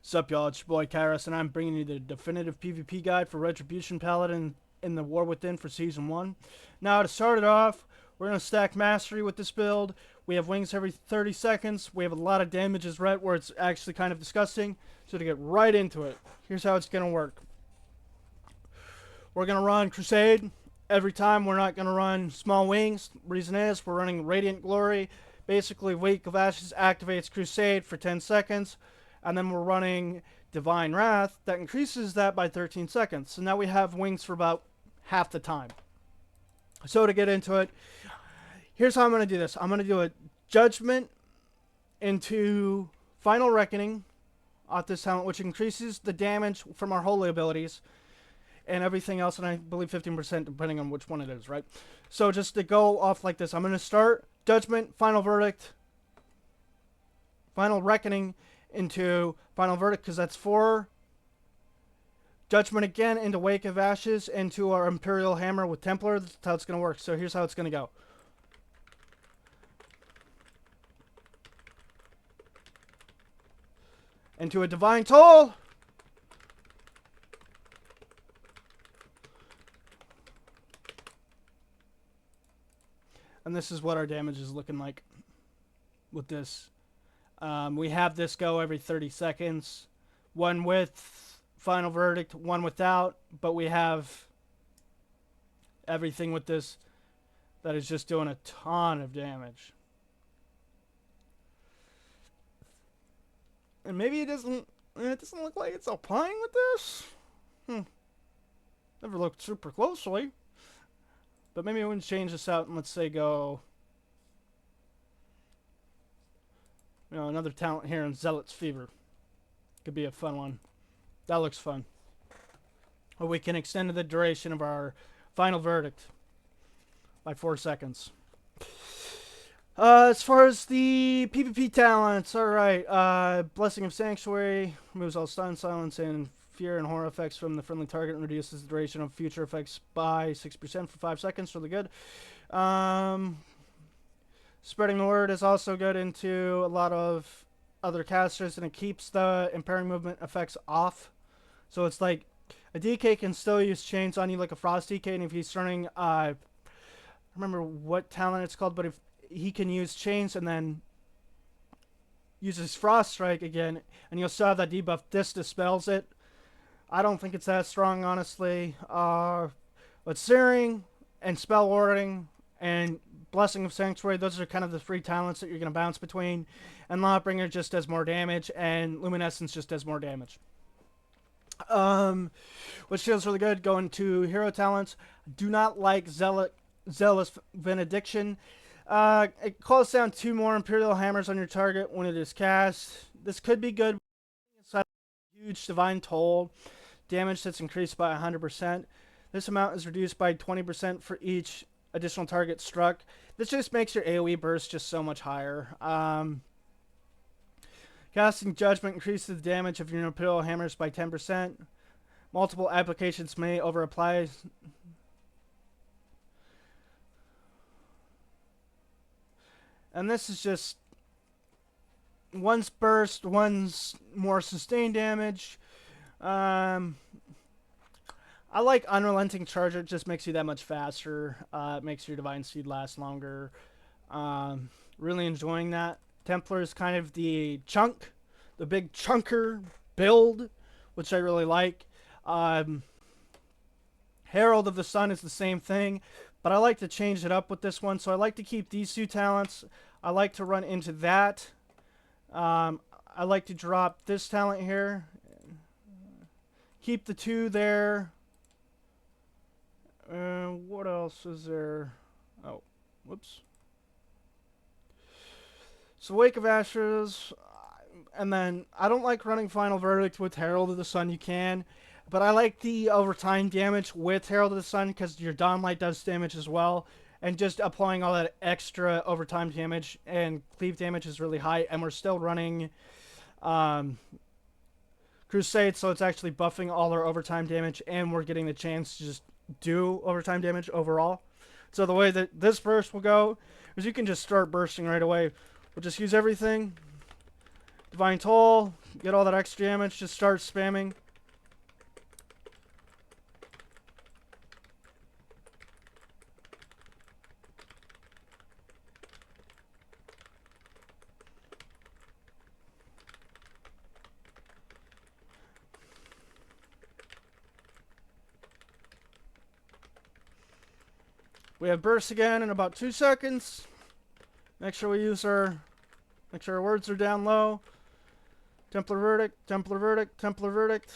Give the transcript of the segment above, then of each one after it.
Sup, y'all? It's your boy Kairos, and I'm bringing you the definitive PvP guide for Retribution Paladin in the War Within for Season 1. Now, to start it off, we're going to stack Mastery with this build. We have wings every 30 seconds. We have a lot of damage as red, where it's actually kind of disgusting. So to get right into it, here's how it's going to work. We're going to run Crusade. Every time we're not going to run Small Wings. Reason is, we're running Radiant Glory. Basically, Wake of Ashes activates Crusade for 10 seconds. And then we're running Divine Wrath that increases that by 13 seconds. So now we have wings for about half the time. So to get into it, here's how I'm going to do this. I'm going to do a Judgment into Final Reckoning off this talent, which increases the damage from our holy abilities and everything else, and I believe 15% depending on which one it is, right? So just to go off like this, I'm going to start Judgment, Final Verdict, Final Reckoning, into Final Verdict, because that's 4. Judgment again into Wake of Ashes, into our Imperial Hammer with Templar. That's how it's going to work. So here's how it's going to go. Into a Divine Toll. And this is what our damage is looking like with this. We have this go every 30 seconds. One with Final Verdict, one without. But we have everything with this that is just doing a ton of damage. And maybe it doesn't look like it's applying with this. Never looked super closely. But maybe we can change this out and let's say go... another talent here in Zealot's Fever. Could be a fun one. That looks fun. Or we can extend the duration of our Final Verdict by 4 seconds. As far as the PvP talents, alright. Blessing of Sanctuary removes all stun, silence, and fear and horror effects from the friendly target and reduces the duration of future effects by 6% for 5 seconds. Really good. Spreading the Word is also good into a lot of other casters, and it keeps the impairing movement effects off. So it's like a DK can still use chains on you like a Frost DK, and if he's running, I don't remember what talent it's called, but if he can use chains and then uses Frost Strike again, and you'll still have that debuff. This dispels it. I don't think it's that strong, honestly. But Searing and Spell Warding and Blessing of Sanctuary, those are kind of the 3 talents that you're going to bounce between. And Lawbringer just does more damage, and Luminescence just does more damage. Which feels really good. Going to hero talents. Do not like Zealous Benediction. It calls down 2 more Imperial Hammers on your target when it is cast. This could be good. Huge Divine Toll. Damage that's increased by 100%. This amount is reduced by 20% for each additional target struck. This just makes your AoE burst just so much higher. Casting Judgment increases the damage of your Imperial Hammers by 10%. Multiple applications may over-apply. And this is just... one's burst, one's more sustained damage. I like Unrelenting Charge. It just makes you that much faster. It makes your Divine Seed last longer. Really enjoying that. Templar is kind of the chunk, the big chunker build, which I really like. Herald of the Sun is the same thing, but I like to change it up with this one. So I like to keep these 2 talents. I like to run into that. I like to drop this talent here. Keep the 2 there. What else is there? Oh, whoops. So Wake of Ashes, and then I don't like running Final Verdict with Herald of the Sun. You can, but I like the overtime damage with Herald of the Sun because your Dawnlight does damage as well, and just applying all that extra overtime damage, and cleave damage is really high, and we're still running Crusade, so it's actually buffing all our overtime damage, and we're getting the chance to just do overtime damage overall. So the way that this burst will go is you can just start bursting right away. We'll just use everything. Divine Toll, get all that extra damage, just start spamming. We have burst again in about 2 seconds. Make sure our words are down low. Templar verdict, Templar verdict, Templar verdict.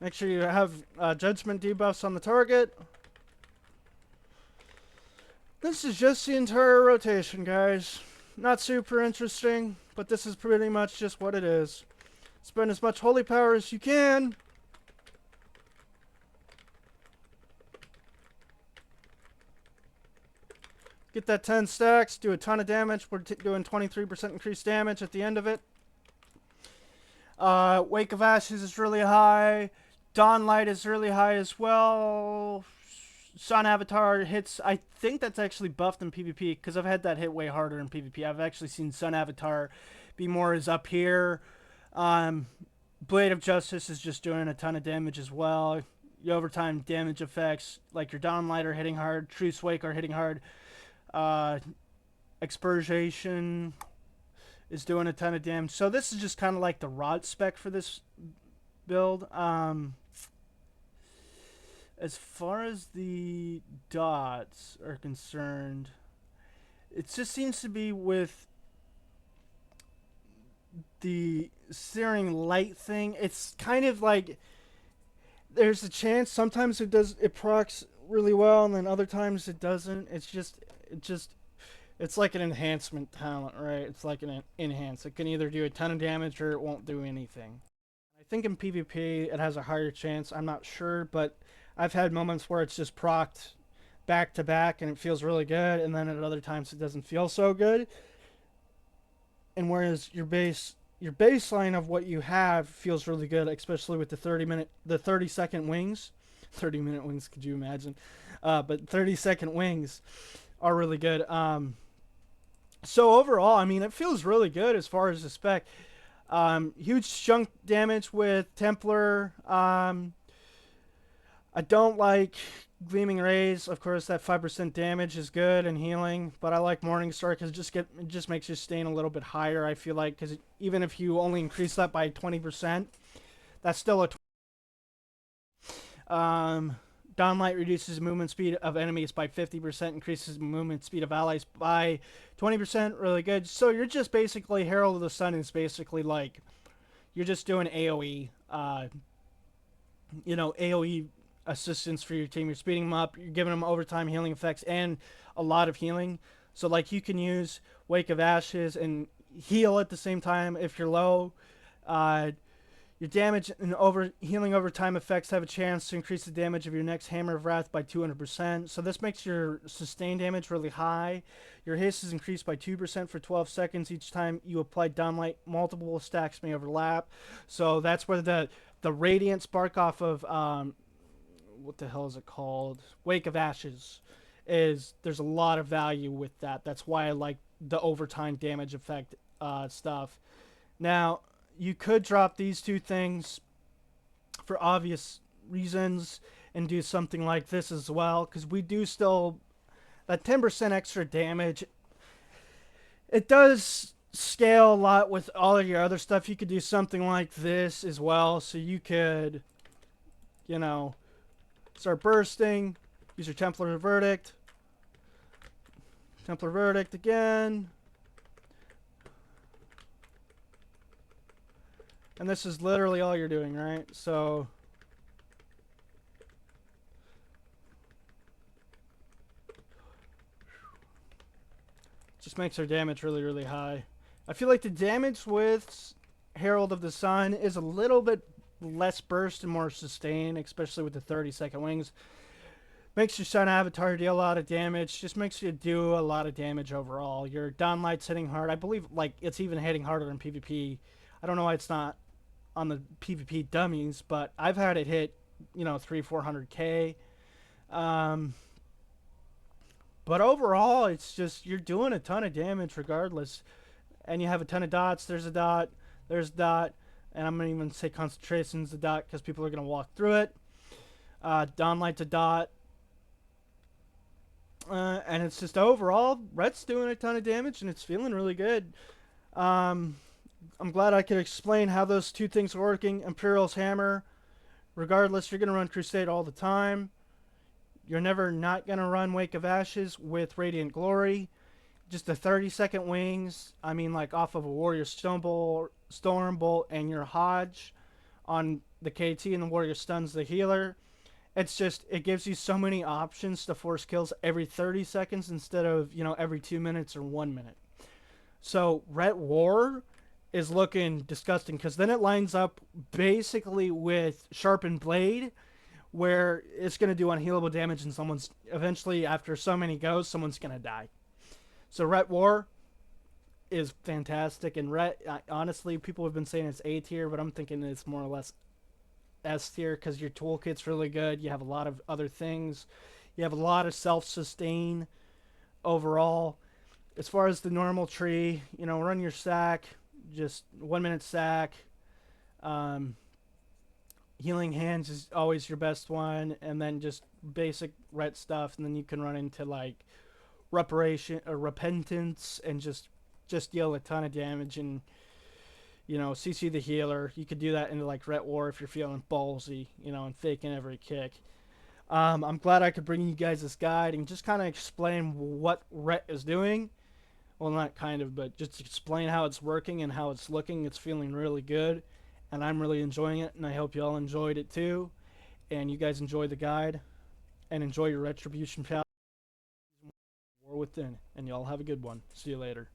Make sure you have judgment debuffs on the target. This is just the entire rotation, guys. Not super interesting, but this is pretty much just what it is. Spend as much holy power as you can. Get that 10 stacks, do a ton of damage. We're doing 23% increased damage at the end of it. Wake of Ashes is really high. Dawn Light is really high as well. Sun Avatar hits, I think that's actually buffed in PvP, because I've had that hit way harder in PvP. I've actually seen Sun Avatar be more as up here. Blade of Justice is just doing a ton of damage as well. Your overtime damage effects, like your Dawn Light are hitting hard. Truce Wake are hitting hard. Expurgation is doing a ton of damage. So this is just kind of like the rod spec for this build. As far as the dots are concerned, it just seems to be with the searing light thing. It's kind of like there's a chance sometimes it procs really well, and then other times it doesn't. It's like an enhancement talent, right? It's like an enhance. It can either do a ton of damage or it won't do anything. I think in PvP it has a higher chance. I'm not sure, but I've had moments where it's just procced back to back and it feels really good, and then at other times it doesn't feel so good. And whereas your baseline of what you have feels really good, especially with the 30-second wings. 30-minute wings, could you imagine? But 30-second wings are really good. So overall, I mean, it feels really good as far as the spec. Huge chunk damage with Templar. I don't like Gleaming Rays. Of course, that 5% damage is good and healing, but I like Morningstar because it just makes your stain a little bit higher, I feel like, because even if you only increase that by 20%, that's still a... Dawnlight reduces movement speed of enemies by 50%, increases movement speed of allies by 20%, really good. So you're just basically, Herald of the Sun is basically like, you're just doing AoE, AoE assistance for your team. You're speeding them up, you're giving them overtime healing effects and a lot of healing. So like you can use Wake of Ashes and heal at the same time if you're low. Your damage and healing overtime effects have a chance to increase the damage of your next Hammer of Wrath by 200%. So this makes your sustained damage really high. Your haste is increased by 2% for 12 seconds each time you apply Dawnlight. Multiple stacks may overlap. So that's where the Radiant Spark off of what the hell is it called? Wake of Ashes there's a lot of value with that. That's why I like the overtime damage effect stuff. Now, you could drop these two things for obvious reasons and do something like this as well, because we do still... That 10% extra damage, it does scale a lot with all of your other stuff. You could do something like this as well, so you could, start bursting, use your Templar Verdict. Templar Verdict again. And this is literally all you're doing, right? So just makes our damage really, really high. I feel like the damage with Herald of the Sun is a little bit less burst and more sustain, especially with the 30-second wings. Makes your Sun Avatar deal a lot of damage. Just makes you do a lot of damage overall. Your Dawnlight's hitting hard. I believe like it's even hitting harder in PvP. I don't know why it's not on the PvP dummies, but I've had it hit, 300-400k. Um, but overall, it's just you're doing a ton of damage regardless, and you have a ton of dots. There's a dot, there's a dot, and I'm gonna even say concentration's a dot because people are gonna walk through it. Dawnlight's a dot. And it's just overall, Rhet's doing a ton of damage, and it's feeling really good. Um, I'm glad I could explain how those two things are working. Imperial's Hammer, regardless, you're going to run Crusade all the time. You're never not going to run Wake of Ashes with Radiant Glory. Just the 30-second wings, I mean, like off of a Warrior Storm Bolt and your Hodge on the KT, and the Warrior stuns the healer. It's just, it gives you so many options to force kills every 30 seconds instead of, every 2 minutes or 1 minute. So Ret War is looking disgusting because then it lines up basically with Sharpened Blade, where it's going to do unhealable damage, and someone's eventually, after so many goes, someone's going to die. So Ret War is fantastic, and Ret, honestly, people have been saying it's A tier, but I'm thinking it's more or less S tier because your toolkit's really good. You have a lot of other things. You have a lot of self-sustain overall. As far as the normal tree, run your sack, just 1 minute sack. Healing Hands is always your best one, and then just basic ret stuff, and then you can run into like Reparation or Repentance and just deal a ton of damage and CC the healer. You could do that into like Ret War if you're feeling ballsy, and faking every kick. I'm glad I could bring you guys this guide and just kind of explain what Ret is doing. Well, not kind of, but just explain how it's working and how it's looking. It's feeling really good, and I'm really enjoying it, and I hope you all enjoyed it too. And you guys enjoy the guide, and enjoy your Retribution Paladin War Within. And y'all have a good one. See you later.